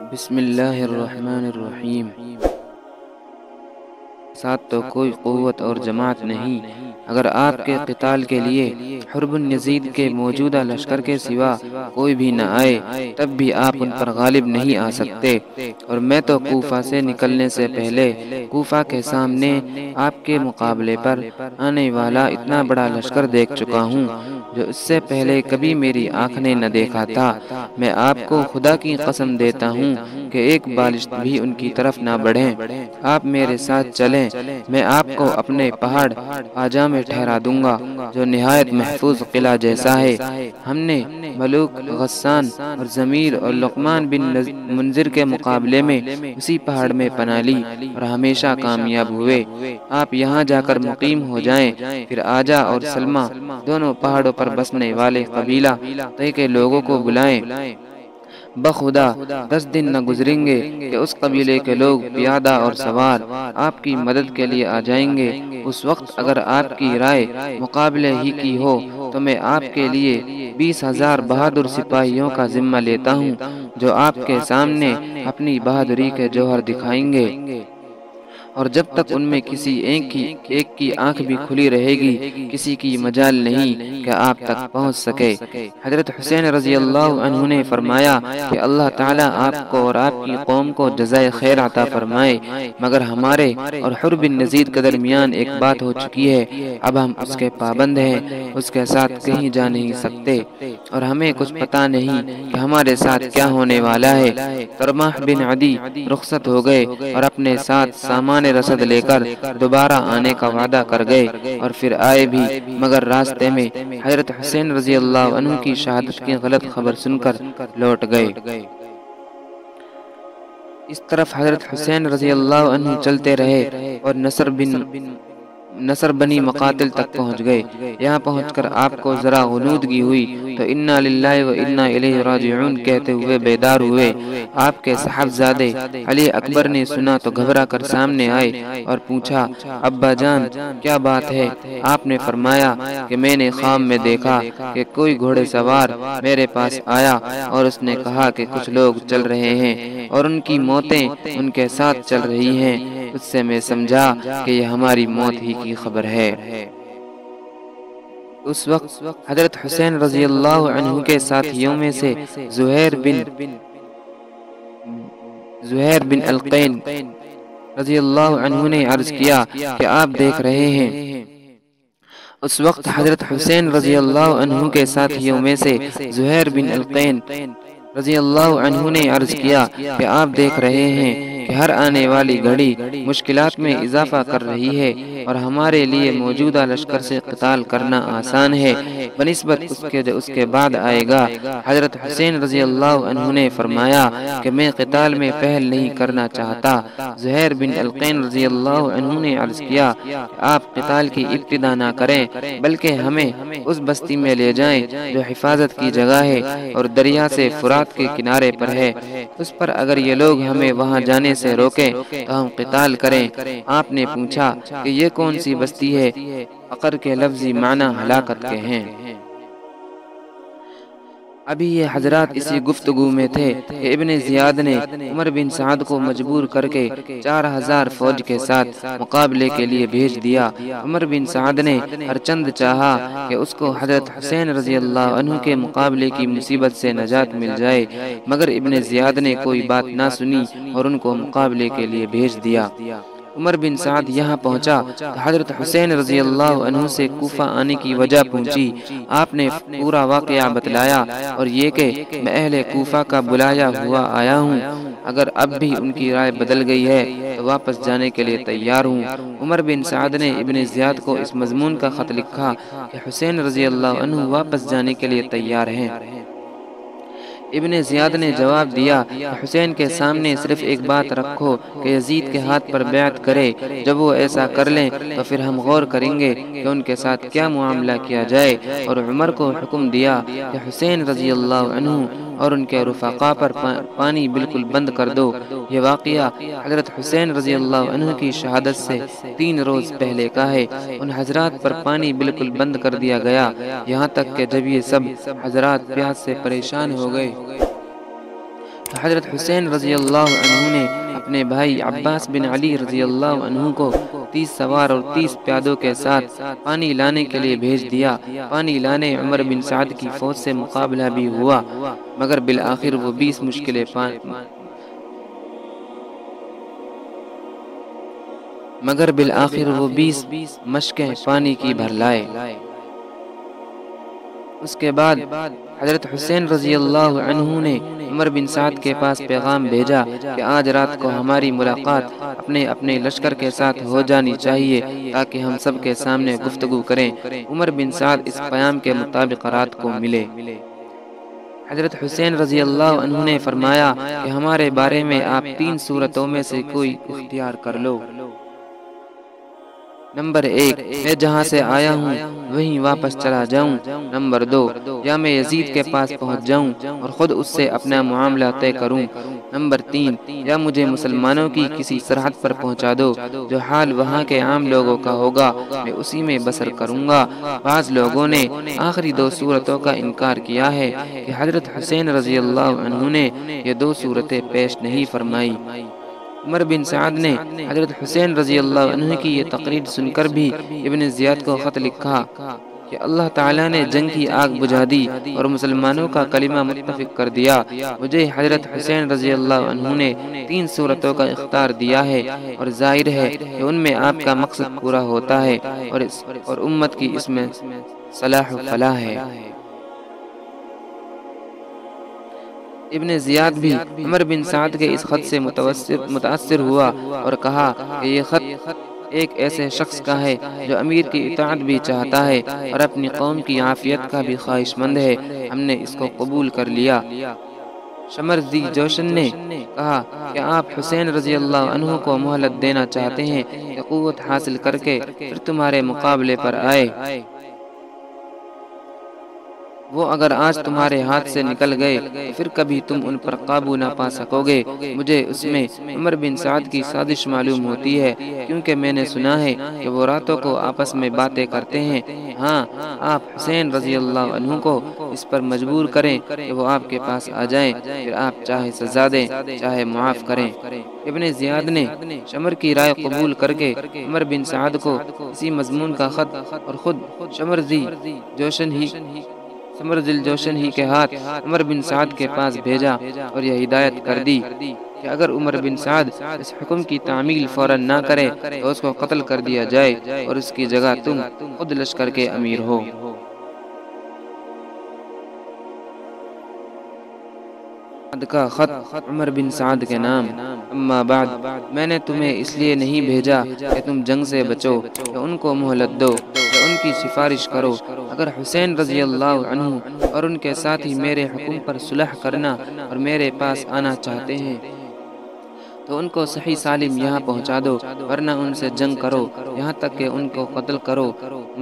بسم اللہ الرحمن الرحیم۔ ساتھ تو کوئی قوت اور جماعت نہیں، اگر آپ کے قتال کے لیے حرب بن یزید کے موجودہ لشکر کے سوا کوئی بھی نہ آئے تب بھی آپ ان پر غالب نہیں آ سکتے، اور میں تو کوفہ سے نکلنے سے پہلے کوفہ کے سامنے آپ کے مقابلے پر آنے والا اتنا بڑا لشکر دیکھ چکا ہوں جو اس سے پہلے کبھی میری آنکھ نے نہ دیکھا تھا۔ میں آپ کو خدا کی قسم دیتا ہوں کہ ایک بالشت بھی ان کی طرف نہ بڑھیں۔ آپ میرے ساتھ چلیں، میں آپ کو اپنے پہاڑ آجا میں ٹھہرا دوں گا جو نہایت محفوظ قلعہ جیسا ہے۔ ہم نے ملوک غسان اور ضمیر اور لقمان بن منذر کے مقابلے میں اسی پہاڑ میں پناہ لی اور ہمیشہ کامیاب ہوئے۔ آپ یہاں جا کر مقیم ہو جائیں، پھر آجا اور سلمہ دونوں پہاڑوں پر بسنے والے قبیلہ طے کے لوگوں کو بلائیں۔ بخدا 10 دن نہ گزریں گے کہ اس قبیلے کے لوگ پیادہ اور سوار آپ کی مدد کے لیے آ جائیں گے۔ اس وقت اگر آپ کی رائے مقابلے ہی کی ہو تو میں آپ کے لیے 20,000 بہادر سپاہیوں کا ذمہ لیتا ہوں جو آپ کے سامنے اپنی بہادری کے جوہر دکھائیں گے، اور جب تک ان میں کسی ایک کی آنکھ بھی کھلی رہے گی کسی کی مجال نہیں کہ آپ تک پہنچ سکے۔ حضرت حسین رضی اللہ عنہ نے فرمایا کہ اللہ تعالیٰ آپ کو اور آپ کی قوم کو جزائے خیر عطا فرمائے، مگر ہمارے اور حر بن یزید کے درمیان ایک بات ہو چکی ہے، اب ہم اس کے پابند ہیں، اس کے ساتھ کہیں جا نہیں سکتے اور ہمیں کچھ پتہ نہیں کہ ہمارے ساتھ کیا ہونے والا ہے۔ طرمح بن عدی رخصت ہو گئے اور اپنے ساتھ سامان رسد لے کر دوبارہ آنے کا وعدہ کر گئے، اور پھر آئے بھی، مگر راستے میں حضرت حسین رضی اللہ عنہ کی شہادت کی غلط خبر سن کر لوٹ گئے۔ اس طرف حضرت حسین رضی اللہ عنہ چلتے رہے اور نصر بنی مقاتل تک پہنچ گئے۔ یہاں پہنچ کر آپ کو ذرا غنودگی ہوئی تو انا للہ و انا الیہ راجعون کہتے ہوئے بیدار ہوئے۔ آپ کے صاحبزادے علی اکبر نے سنا تو گھبرا کر سامنے آئے اور پوچھا، ابا جان کیا بات ہے؟ آپ نے فرمایا کہ میں نے خواب میں دیکھا کہ کوئی گھوڑے سوار میرے پاس آیا اور اس نے کہا کہ کچھ لوگ چل رہے ہیں اور ان کی موتیں ان کے ساتھ چل رہی ہیں۔ اس سے میں سمجھا کہ یہ ہماری موت ہی کی خبر ہے۔ اس وقت حضرت حسین رضی اللہ عنہ کے ساتھیوں میں سے زہیر بن القین رضی اللہ عنہ نے عرض کیا کہ آپ دیکھ رہے ہیں۔ اس وقت حضرت حسین رضی اللہ عنہ کے ساتھیوں میں سے زہیر بن القین رضی اللہ عنہ نے عرض کیا کہ آپ دیکھ رہے ہیں کہ ہر آنے والی گھڑی مشکلات میں اضافہ کر رہی ہے اور ہمارے لیے موجودہ لشکر سے قتال کرنا آسان ہے بنسبت اس کے بعد آئے گا۔ حضرت حسین رضی اللہ عنہ نے فرمایا کہ میں قتال میں پہل نہیں کرنا چاہتا۔ زہیر بن القین رضی اللہ عنہ نے عرض کیا کہ آپ قتال کی ابتدا نہ کریں بلکہ ہمیں اس بستی میں لے جائیں جو حفاظت کی جگہ ہے اور دریا سے فرات کے کنارے پر ہے، اس پر اگر یہ لوگ ہمیں وہاں جانے سے روکیں تو ہم قتال کریں۔ آپ نے پوچھا کہ یہ کون سی بستی ہے؟ عقر کے لفظی معنی ہلاکت کے ہیں۔ ابھی یہ حضرات اسی گفتگو میں تھے کہ ابن زیاد نے عمر بن سعد کو مجبور کر کے 4,000 فوج کے ساتھ مقابلے کے لیے بھیج دیا۔ عمر بن سعد نے ہر چند چاہا کہ اس کو حضرت حسین رضی اللہ عنہ کے مقابلے کی مصیبت سے نجات مل جائے، مگر ابن زیاد نے کوئی بات نہ سنی اور ان کو مقابلے کے لیے بھیج دیا۔ عمر بن سعد یہاں پہنچا تو حضرت حسین رضی اللہ عنہ سے کوفہ آنے کی وجہ پوچھی۔ آپ نے پورا واقعہ بتلایا اور یہ کہ میں اہل کوفہ کا بلایا ہوا آیا ہوں، اگر اب بھی ان کی رائے بدل گئی ہے تو واپس جانے کے لیے تیار ہوں۔ عمر بن سعد نے ابن زیاد کو اس مضمون کا خط لکھا کہ حسین رضی اللہ عنہ واپس جانے کے لیے تیار ہیں۔ ابن زیاد نے جواب دیا کہ حسین کے سامنے صرف ایک بات رکھو کہ یزید کے ہاتھ پر بیعت کرے، جب وہ ایسا کر لیں تو پھر ہم غور کریں گے کہ ان کے ساتھ کیا معاملہ کیا جائے، اور عمر کو حکم دیا کہ حسین رضی اللہ عنہ اور ان کے رفقا پر پانی بالکل بند کر دو۔ یہ واقعہ حضرت حسین رضی اللہ عنہ کی شہادت سے 3 روز پہلے کا ہے۔ ان حضرات پر پانی بالکل بند کر دیا گیا، یہاں تک کہ جب یہ سب حضرات پیاس سے پریشان ہو گئے تو حضرت حسین رضی اللہ عنہ نے اپنے بھائی عباس بن علی رضی اللہ عنہ کو 30 سوار اور 30 پیادوں کے ساتھ پانی لانے کے لیے بھیج دیا۔ پانی لانے عمر بن سعد کی فوج سے مقابلہ بھی ہوا، مگر بالآخر وہ 20 مشکیں پانی کی بھر لائے۔ اس کے بعد حضرت حسین رضی اللہ عنہ نے عمر بن سعد کے پاس پیغام بھیجا کہ آج رات کو ہماری ملاقات اپنے اپنے لشکر کے ساتھ ہو جانی چاہیے تاکہ ہم سب کے سامنے گفتگو کریں۔ عمر بن سعد اس پیام کے مطابق رات کو ملے۔ حضرت حسین رضی اللہ عنہ نے فرمایا کہ ہمارے بارے میں آپ 3 صورتوں میں سے کوئی اختیار کر لو۔ نمبر 1، میں جہاں سے آیا ہوں وہیں واپس چلا جاؤں۔ نمبر 2، یا میں یزید کے پاس پہنچ جاؤں اور خود اس سے اپنا معاملہ طے کروں۔ نمبر 3، یا مجھے مسلمانوں کی کسی سرحد پر پہنچا دو، جو حال وہاں کے عام لوگوں کا ہوگا میں اسی میں بسر کروں گا۔ بعض لوگوں نے آخری 2 صورتوں کا انکار کیا ہے کہ حضرت حسین رضی اللہ عنہ نے یہ 2 صورتیں پیش نہیں فرمائی۔ عمر بن سعد نے حضرت حسین رضی اللہ عنہ کی یہ تقریر سن کر بھی ابن زیاد کو خط لکھا کہ اللہ تعالیٰ نے جنگ کی آگ بجھا دی اور مسلمانوں کا کلمہ متفق کر دیا۔ مجھے حضرت حسین رضی اللہ عنہ نے 3 صورتوں کا اختیار دیا ہے اور ظاہر ہے کہ ان میں آپ کا مقصد پورا ہوتا ہے اور امت کی اس میں صلاح و فلاح ہے۔ ابن زیاد بھی عمر بن سعد کے اس خط سے متاثر ہوا اور کہا کہ یہ خط ایک ایسے شخص کا ہے جو امیر کی اطاعت بھی چاہتا ہے اور اپنی قوم کی عافیت کا بھی خواہش مند ہے۔ ہم نے اس کو قبول کر لیا۔ شمر ذی جوشن نے کہا کہ آپ حسین رضی اللہ عنہ کو مہلت دینا چاہتے ہیں کہ قوت حاصل کر کے پھر تمہارے مقابلے پر آئے۔ وہ اگر آج تمہارے ہاتھ سے نکل گئے تو پھر کبھی تم ان پر قابو نہ پا سکو گے۔ مجھے اس میں عمر بن سعد کی سازش معلوم ہوتی ہے، کیونکہ میں نے سنا ہے کہ وہ راتوں کو آپس میں باتیں کرتے ہیں۔ ہاں، آپ حسین رضی اللہ عنہ کو اس پر مجبور کریں کہ وہ آپ کے پاس آ جائیں، پھر آپ چاہے سزا دیں چاہے معاف کریں۔ ابن زیاد نے شمر کی رائے قبول کر کے عمر بن سعد کو اسی مضمون کا خط اور خود شمر ذی جوشن ہی کے ہاتھ عمر بن سعد کے پاس بھیجا اور یہ ہدایت کر دی کہ اگر عمر بن سعد اس حکم کی تعمیل فوراً نہ کرے تو اس کو قتل کر دیا جائے اور اس کی جگہ تم خود لشکر کے امیر ہو۔ کا خط عمر بن سعد کے نام۔ اما بعد، میں نے تمہیں اس لیے نہیں بھیجا کہ تم جنگ سے بچو یا ان کو مہلت دو یا ان کی سفارش کرو۔ اگر حسین رضی اللہ عنہ اور ان کے ساتھی میرے حکم پر صلح کرنا اور میرے پاس آنا چاہتے ہیں تو ان کو صحیح سالم یہاں پہنچا دو، ورنہ ان سے جنگ کرو یہاں تک کہ ان کو قتل کرو،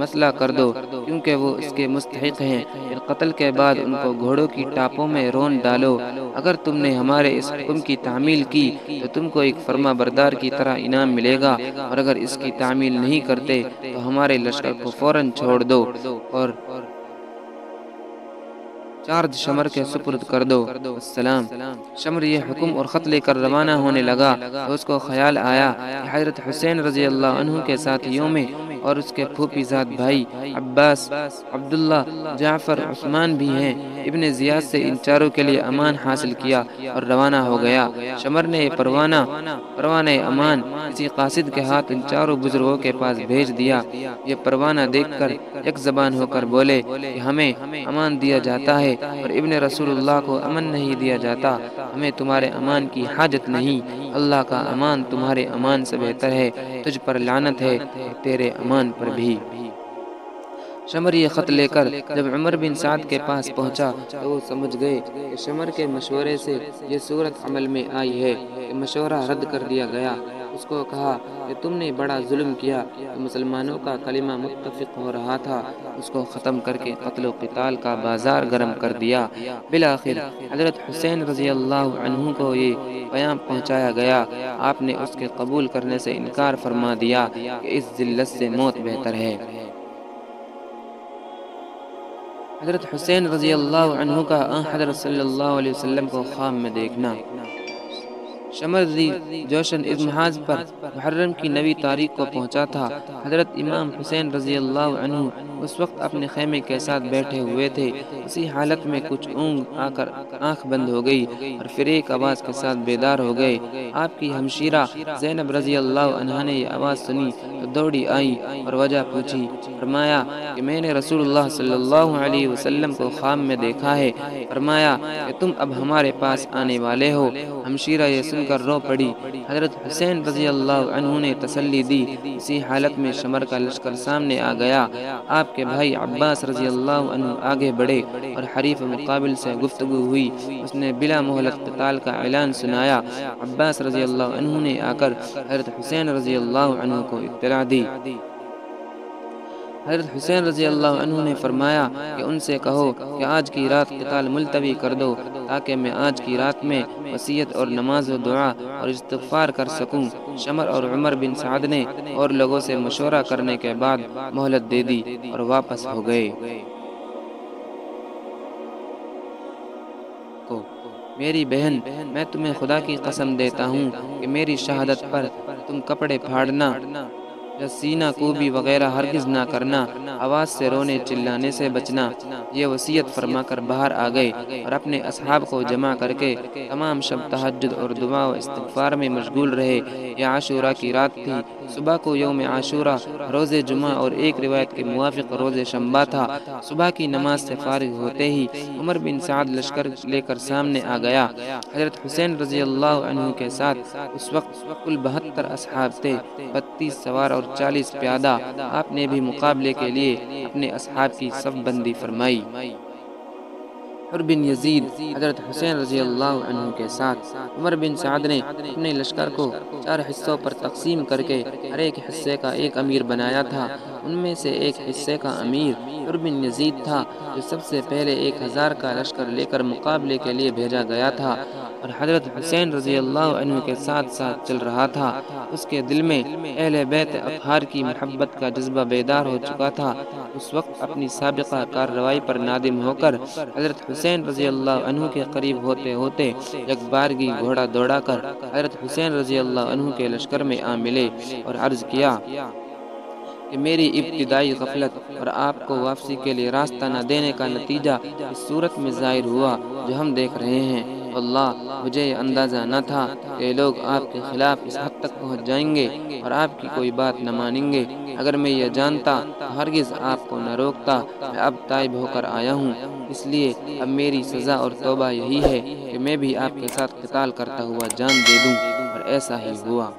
مسئلہ کر دو، کیونکہ وہ اس کے مستحق ہیں۔ پھر قتل کے بعد ان کو گھوڑوں کی ٹاپوں میں رون ڈالو۔ اگر تم نے ہمارے اس حکم کی تعمیل کی تو تم کو ایک فرما بردار کی طرح انعام ملے گا، اور اگر اس کی تعمیل نہیں کرتے تو ہمارے لشکر کو فوراً چھوڑ دو اور چارج شمر کے سپرد کر دو۔ السلام۔ شمر یہ حکم اور خط لے کر روانہ ہونے لگا تو اس کو خیال آیا کہ حضرت حسین رضی اللہ عنہ کے ساتھیوں میں اور اس کے پھوپھی زاد بھائی عباس، عبداللہ، جعفر، عثمان بھی ہیں۔ ابن زیاد سے ان چاروں کے لیے امان حاصل کیا اور روانہ ہو گیا۔ شمر نے پروانہ امان کسی قاصد کے ہاتھ ان چاروں بزرگوں کے پاس بھیج دیا۔ یہ پروانہ دیکھ کر یک زبان ہو کر بولے کہ ہمیں امان دیا جاتا ہے اور ابن رسول اللہ کو امن نہیں دیا جاتا۔ ہمیں تمہارے امان کی حاجت نہیں، اللہ کا امان تمہارے امان سے بہتر ہے، تجھ پر لعنت ہے اور تیرے امان پر بھی۔ شمر یہ خط لے کر جب عمر بن سعد کے پاس پہنچا تو وہ سمجھ گئے کہ شمر کے مشورے سے یہ صورت عمل میں آئی ہے کہ مشورہ رد کر دیا گیا۔ اس کو کہا کہ تم نے بڑا ظلم کیا کہ مسلمانوں کا کلمہ متفق ہو رہا تھا، اس کو ختم کر کے قتل و قتال کا بازار گرم کر دیا۔ بالآخر حضرت حسین رضی اللہ عنہ کو یہ پیام پہنچایا گیا۔ آپ نے اس کے قبول کرنے سے انکار فرما دیا کہ اس ذلت سے موت بہتر ہے۔ حضرت حسین رضی اللہ عنہ کا آن حضرت صلی اللہ علیہ وسلم کو خواب میں دیکھنا۔ شمر ذی جوشن اس محاذ پر محرم کی 9 تاریخ کو پہنچا تھا۔ حضرت امام حسین رضی اللہ عنہ اس وقت اپنے خیمے کے ساتھ بیٹھے ہوئے تھے۔ اسی حالت میں کچھ اونگ آ کر آنکھ بند ہو گئی اور پھر ایک آواز کے ساتھ بیدار ہو گئے۔ آپ کی ہمشیرہ زینب رضی اللہ عنہا نے یہ آواز سنی تو دوڑی آئی اور وجہ پوچھی۔ فرمایا کہ میں نے رسول اللہ صلی اللہ علیہ وسلم کو خواب میں دیکھا ہے۔ فرمایا کہ تم اب ہمارے پاس آنے والے ہو۔ ہمشیرہ یہ سن کر رو پڑی۔ حضرت حسین رضی اللہ عنہ نے تسلی دی۔ اسی حالت میں شمر کا لشکر سامنے آ گیا۔ آپ کے بھائی عباس رضی اللہ عنہ آگے بڑھے اور حریف مقابل سے گفتگو ہوئی۔ اس نے بلا مہلت قتال کا اعلان سنایا۔ عباس رضی اللہ عنہ نے آ کر حضرت حسین رضی اللہ عنہ کو اطلاع دی۔ حضرت حسین رضی اللہ عنہ نے فرمایا کہ ان سے کہو کہ آج کی رات قتال ملتوی کر دو تاکہ میں آج کی رات میں وصیت اور نماز و دعا اور استغفار کر سکوں۔ شمر اور عمر بن سعد نے اور لوگوں سے مشورہ کرنے کے بعد مہلت دے دی اور واپس ہو گئے۔ میری بہن، میں تمہیں خدا کی قسم دیتا ہوں کہ میری شہادت پر تم کپڑے پھاڑنا یا سینہ کوبی وغیرہ ہرگز نہ کرنا، آواز سے رونے چلانے سے بچنا۔ یہ وصیت فرما کر باہر آ گئے اور اپنے اصحاب کو جمع کر کے تمام شب تہجد اور دعا و استغفار میں مشغول رہے۔ یہ عاشورہ کی رات تھی۔ صبح کو یوم عاشورہ روز جمعہ اور ایک روایت کے موافق روز شنبہ تھا۔ صبح کی نماز سے فارغ ہوتے ہی عمر بن سعد لشکر لے کر سامنے آ گیا۔ حضرت حسین رضی اللہ عنہ کے ساتھ اس وقت کل 72 اصحاب تھے، 32 سوار اور 40 پیادہ۔ آپ نے بھی مقابلے کے لیے اپنے اصحاب کی صف بندی فرمائی۔ حر بن یزید حضرت حسین رضی اللہ عنہ کے ساتھ عمر بن سعد نے اپنے لشکر کو 4 حصوں پر تقسیم کر کے ہر ایک حصے کا ایک امیر بنایا تھا۔ ان میں سے ایک حصے کا امیر حر بن یزید تھا، جو سب سے پہلے 1000 کا لشکر لے کر مقابلے کے لیے بھیجا گیا تھا اور حضرت حسین رضی اللہ عنہ کے ساتھ ساتھ چل رہا تھا۔ اس کے دل میں اہل بیت اطہار کی محبت کا جذبہ بیدار ہو چکا تھا۔ اس وقت اپنی سابقہ کارروائی پر نادم ہو کر حضرت حسین رضی اللہ عنہ کے قریب ہوتے ہوتے یک بارگی گھوڑا دوڑا کر حضرت حسین رضی اللہ عنہ کے لشکر میں آ ملے اور عرض کیا کہ میری ابتدائی غفلت اور آپ کو واپسی کے لیے راستہ نہ دینے کا نتیجہ اس صورت میں ظاہر ہوا جو ہم دیکھ رہے ہیں۔ واللہ مجھے یہ اندازہ نہ تھا کہ یہ لوگ آپ کے خلاف اس حد تک پہنچ جائیں گے اور آپ کی کوئی بات نہ مانیں گے۔ اگر میں یہ جانتا تو ہرگز آپ کو نہ روکتا۔ میں اب تائب ہو کر آیا ہوں، اس لیے اب میری سزا اور توبہ یہی ہے کہ میں بھی آپ کے ساتھ قتال کرتا ہوا جان دے دوں، اور ایسا ہی ہوا۔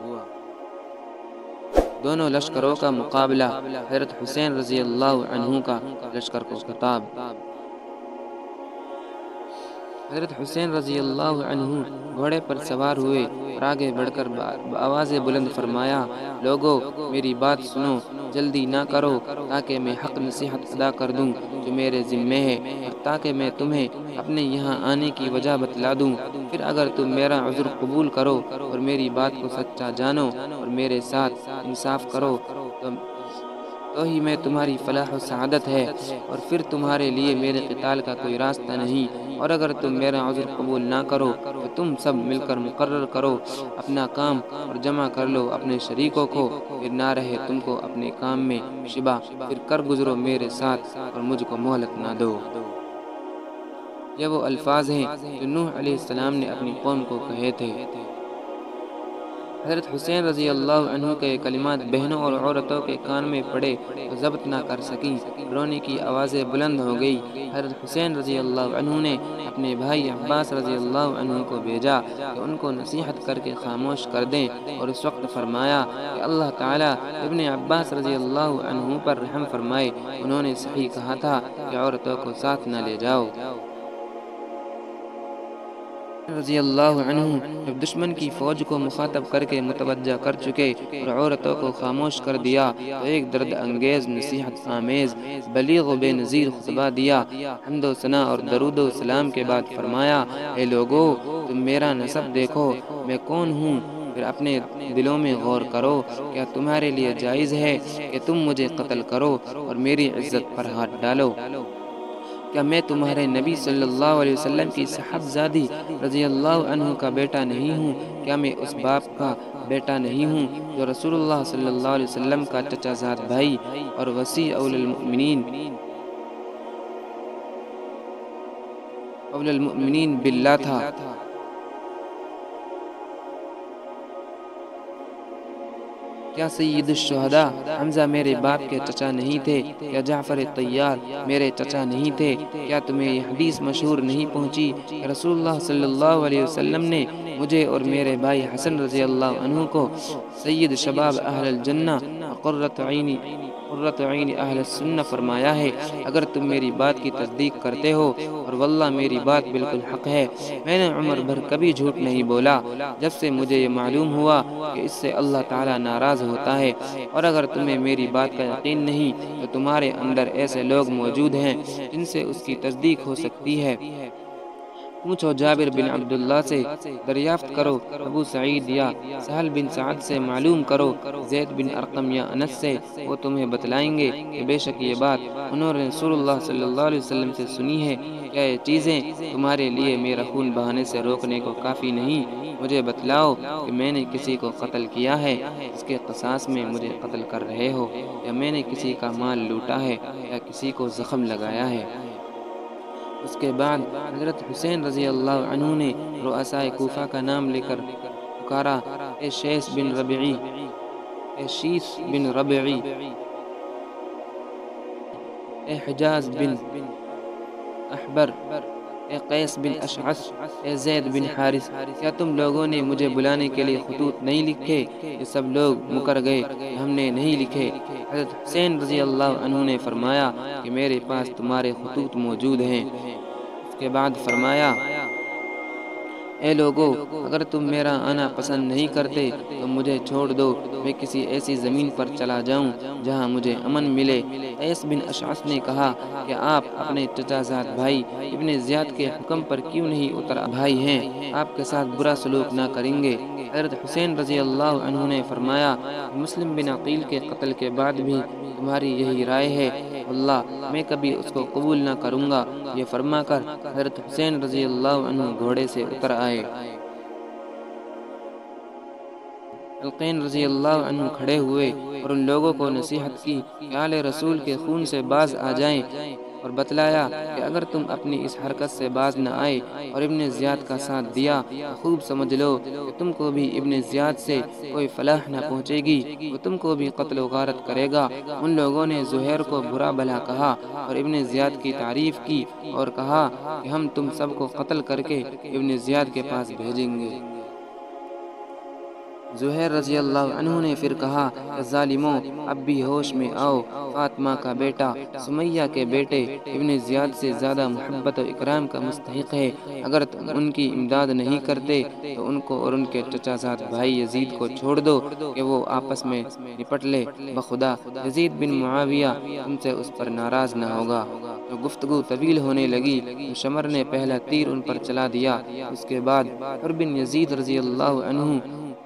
دونوں لشکروں کا مقابلہ۔ حضرت حسین رضی اللہ عنہ کا لشکر کو خطاب۔ حضرت حسین رضی اللہ عنہ گھوڑے پر سوار ہوئے اور آگے بڑھ کر آواز بلند فرمایا، لوگو میری بات سنو، جلدی نہ کرو تاکہ میں حق نصیحت ادا کر دوں جو میرے ذمے ہے، اور تاکہ میں تمہیں اپنے یہاں آنے کی وجہ بتلا دوں۔ پھر اگر تم میرا عذر قبول کرو اور میری بات کو سچا جانو اور میرے ساتھ انصاف کرو تو ہی میں تمہاری فلاح و سعادت ہے، اور پھر تمہارے لیے میرے قتال کا کوئی راستہ نہیں۔ اور اگر تم میرا عذر قبول نہ کرو تو تم سب مل کر مقرر کرو اپنا کام اور جمع کر لو اپنے شریکوں کو، پھر نہ رہے تم کو اپنے کام میں شبہ، پھر کر گزرو میرے ساتھ اور مجھ کو مہلت نہ دو۔ یہ وہ الفاظ ہیں جو نوح علیہ السلام نے اپنی قوم کو کہے تھے۔ حضرت حسین رضی اللہ عنہ کے کلمات بہنوں اور عورتوں کے کان میں پڑے تو ضبط نہ کر سکیں، رونے کی آوازیں بلند ہو گئی۔ حضرت حسین رضی اللہ عنہ نے اپنے بھائی عباس رضی اللہ عنہ کو بھیجا کہ ان کو نصیحت کر کے خاموش کر دیں، اور اس وقت فرمایا کہ اللہ تعالیٰ ابن عباس رضی اللہ عنہ پر رحم فرمائے، انہوں نے صحیح کہا تھا کہ عورتوں کو ساتھ نہ لے جاؤ۔ رضی اللہ عنہ جب دشمن کی فوج کو مخاطب کر کے متوجہ کر چکے اور عورتوں کو خاموش کر دیا تو ایک درد انگیز، نصیحت آمیز، بلیغ و بے نظیر خطبہ دیا۔ حمد و ثنا اور درود و سلام کے بعد فرمایا، اے لوگو تم میرا نسب دیکھو، میں کون ہوں، پھر اپنے دلوں میں غور کرو، کیا تمہارے لیے جائز ہے کہ تم مجھے قتل کرو اور میری عزت پر ہاتھ ڈالو؟ کیا میں تمہارے نبی صلی اللہ علیہ وسلم کی صاحبزادی رضی اللہ عنہ کا بیٹا نہیں ہوں؟ کیا میں اس باپ کا بیٹا نہیں ہوں جو رسول اللہ صلی اللہ علیہ وسلم کا چچا زاد بھائی اور وصی اول المؤمنین باللہ تھا؟ کیا سید الشہداء حمزہ میرے باپ کے چچا نہیں تھے؟ کیا جعفر طیار میرے چچا نہیں تھے؟ کیا تمہیں یہ حدیث مشہور نہیں پہنچی کہ رسول اللہ صلی اللہ علیہ وسلم نے مجھے اور میرے بھائی حسن رضی اللہ عنہ کو سید شباب اہل الجنہ قرۃ عین اہل السنہ فرمایا ہے؟ اگر تم میری بات کی تصدیق کرتے ہو، اور واللہ میری بات بالکل حق ہے، میں نے عمر بھر کبھی جھوٹ نہیں بولا جب سے مجھے یہ معلوم ہوا کہ اس سے اللہ تعالیٰ ناراض ہوتا ہے۔ اور اگر تمہیں میری بات کا یقین نہیں تو تمہارے اندر ایسے لوگ موجود ہیں جن سے اس کی تصدیق ہو سکتی ہے۔ پوچھو جابر بن عبداللہ سے، دریافت کرو ابو سعید یا سہل بن سعد سے، معلوم کرو زید بن ارقم یا انس سے، وہ تمہیں بتلائیں گے کہ بے شک یہ بات انہوں نے رسول اللہ صلی اللہ علیہ وسلم سے سنی ہے۔ کیا یہ چیزیں تمہارے لیے میرا خون بہانے سے روکنے کو کافی نہیں؟ مجھے بتلاؤ کہ میں نے کسی کو قتل کیا ہے اس کے قصاص میں مجھے قتل کر رہے ہو، یا میں نے کسی کا مال لوٹا ہے یا کسی کو زخم لگایا ہے۔ اس کے بعد حضرت حسین رضی اللہ عنہ نے رؤسائے کوفہ کا نام لے کر پکارا، اے شیث بن ربعی، اے حجاز بن احبر، اے قیس بن اشعث، اے زید بن حارث، کیا تم لوگوں نے مجھے بلانے کے لیے خطوط نہیں لکھے؟ یہ سب لوگ مکر گئے کہ ہم نے نہیں لکھے۔ حضرت حسین رضی اللہ عنہ نے فرمایا کہ میرے پاس تمہارے خطوط موجود ہیں۔ اس کے بعد فرمایا، اے لوگو، اگر تم میرا آنا پسند نہیں کرتے تو مجھے چھوڑ دو، میں کسی ایسی زمین پر چلا جاؤں جہاں مجھے امن ملے۔ قیس بن اشعث نے کہا کہ آپ اپنے چچا زاد بھائی ابن زیاد کے حکم پر کیوں نہیں اتر؟ بھائی ہیں، آپ کے ساتھ برا سلوک نہ کریں گے۔ حضرت حسین رضی اللہ عنہ نے فرمایا کہ مسلم بن عقیل کے قتل کے بعد بھی تمہاری یہی رائے ہے؟ واللہ میں کبھی اس کو قبول نہ کروں گا۔ یہ فرما کر حضرت حسین رضی اللہ عنہ گھوڑے سے اتر آئے۔ القین رضی اللہ عنہ کھڑے ہوئے اور ان لوگوں کو نصیحت کی کہ آل رسول کے خون سے باز آ جائیں، اور بتلایا کہ اگر تم اپنی اس حرکت سے باز نہ آئے اور ابن زیاد کا ساتھ دیا تو خوب سمجھ لو کہ تم کو بھی ابن زیاد سے کوئی فلاح نہ پہنچے گی، وہ تم کو بھی قتل و غارت کرے گا۔ ان لوگوں نے زہیر کو برا بھلا کہا اور ابن زیاد کی تعریف کی اور کہا کہ ہم تم سب کو قتل کر کے ابن زیاد کے پاس بھیجیں گے۔ زہیر رضی اللہ عنہ نے پھر کہا کہ ظالموں، اب بھی ہوش میں آؤ، فاطمہ کا بیٹا سمیہ کے بیٹے ابن زیاد سے زیادہ محبت و اکرام کا مستحق ہے۔ اگر تم ان کی امداد نہیں کرتے تو ان کو اور ان کے چچا زاد بھائی یزید کو چھوڑ دو کہ وہ آپس میں نپٹ لے، بخدا یزید بن معاویہ تم سے اس پر ناراض نہ ہوگا۔ تو گفتگو طویل ہونے لگی تو شمر نے پہلا تیر ان پر چلا دیا۔ اس کے بعد حر بن یزید رضی اللہ عنہ،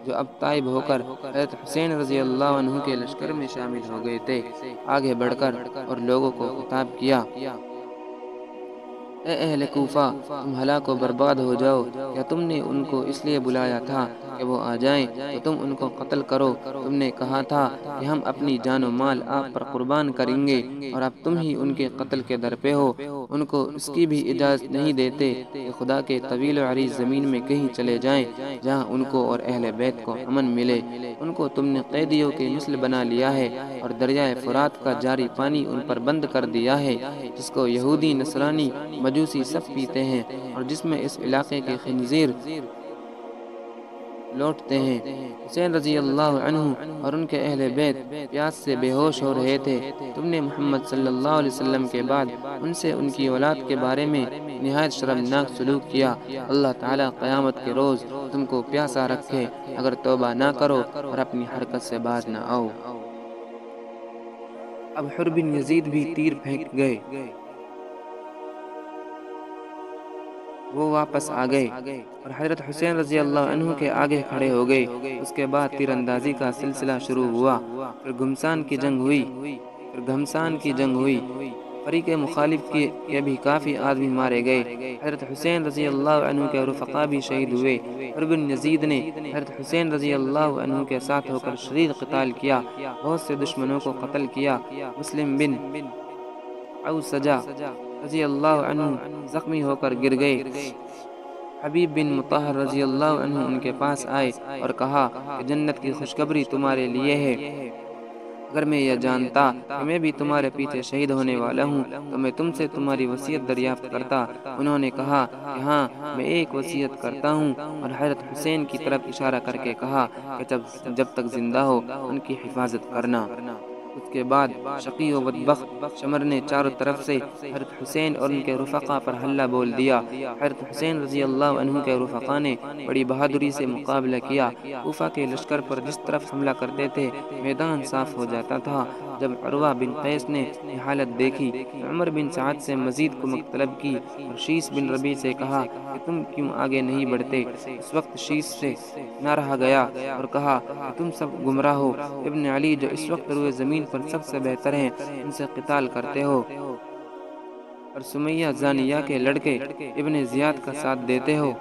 جو اب تائب ہو کر حضرت حسین رضی اللہ عنہ کے لشکر میں شامل ہو گئے تھے، آگے بڑھ کر اور لوگوں کو خطاب کیا، اے اہل کوفہ، تم ہلاک و برباد ہو جاؤ۔ کیا تم نے ان کو اس لیے بلایا تھا کہ وہ آ جائیں تو تم ان کو قتل کرو؟ تم نے کہا تھا کہ ہم اپنی جان و مال آپ پر قربان کریں گے، اور اب تم ہی ان کے قتل کے در پہ ہو۔ ان کو اس کی بھی اجازت نہیں دیتے کہ خدا کے طویل و عریض زمین میں کہیں چلے جائیں جہاں ان کو اور اہل بیت کو امن ملے۔ ان کو تم نے قیدیوں کے مثل بنا لیا ہے اور دریائے فرات کا جاری پانی ان پر بند کر دیا ہے، جس کو یہودی، نصرانی، مجوسی سب پیتے ہیں، اور جس میں اس علاقے کے خنزیر لوٹتے ہیں۔ حسین رضی اللہ عنہ اور ان کے اہل بیت پیاس سے بے ہوش ہو رہے تھے۔ تم نے محمد صلی اللہ علیہ وسلم کے بعد ان سے ان کی اولاد کے بارے میں نہایت شرمناک سلوک کیا۔ اللہ تعالیٰ قیامت کے روز تم کو پیاسا رکھے اگر توبہ نہ کرو اور اپنی حرکت سے باز نہ آؤ۔ اب حر بن یزید بھی تیر پھینک گئے، وہ واپس آ گئے اور حضرت حسین رضی اللہ عنہ کے آگے کھڑے ہو گئے۔ اس کے بعد تیر اندازی کا سلسلہ شروع ہوا، پھر گھمسان کی جنگ ہوئی، فریق مخالف کے بھی کافی آدمی مارے گئے۔ حضرت حسین رضی اللہ عنہ کے رفقا بھی شہید ہوئے۔ عمر بن یزید نے حضرت حسین رضی اللہ عنہ کے ساتھ ہو کر شدید قتال کیا، بہت سے دشمنوں کو قتل کیا۔ مسلم بن اوسجہ رضی اللہ عنہ زخمی ہو کر گر گئے۔ حبیب بن مطہر رضی اللہ عنہ ان کے پاس آئے اور کہا کہ جنت کی خوشخبری تمہارے لیے ہے۔ اگر میں یہ جانتا کہ میں بھی تمہارے پیچھے شہید ہونے والا ہوں تو میں تم سے تمہاری وصیت دریافت کرتا۔ انہوں نے کہا کہ ہاں، میں ایک وصیت کرتا ہوں، اور حضرت حسین کی طرف اشارہ کر کے کہا کہ جب تک زندہ ہو ان کی حفاظت کرنا۔ اس کے بعد شقی و بدبخت شمر نے چاروں طرف سے حضرت حسین اور ان کے رفقا پر حملہ بول دیا۔ حضرت حسین رضی اللہ عنہ کے رفقا نے بڑی بہادری سے مقابلہ کیا۔ کوفہ کے لشکر پر جس طرف حملہ کرتے تھے میدان صاف ہو جاتا تھا۔ جب عروہ بن قیس نے یہ حالت دیکھی تو عمر بن سعد سے مزید کمک طلب کی اور شیس بن ربیع سے کہا کہ تم کیوں آگے نہیں بڑھتے؟ اس وقت شیس سے نہ رہا گیا اور کہا کہ تم سب گمراہ ہو۔ ابن علی جو اس وقت روئے زمین پر سب سے بہتر ہیں، ان سے قتال کرتے ہو اور سمیہ زانیہ کے لڑکے ابن زیاد کا ساتھ دیتے ہو۔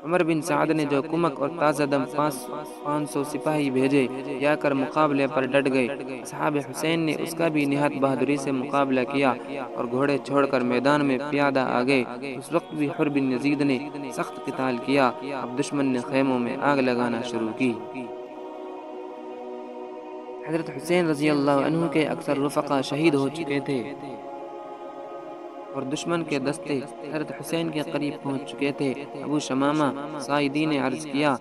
عمر بن سعد نے جو کمک اور تازہ دم 500 سپاہی بھیجے یا کر مقابلے پر ڈٹ گئے۔ اصحاب حسین نے اس کا بھی نہایت بہادری سے مقابلہ کیا اور گھوڑے چھوڑ کر میدان میں پیادہ آ گئے۔ اس وقت بھی حر بن یزید نے سخت قتال کیا۔ اب دشمن نے خیموں میں آگ لگانا شروع کی۔ حضرت حسین رضی اللہ عنہ کے اکثر رفقا شہید ہو چکے تھے اور دشمن کے دستے حضرت حسین کے قریب پہنچ چکے تھے۔ ابو شمامہ ساعدی نے عرض کیا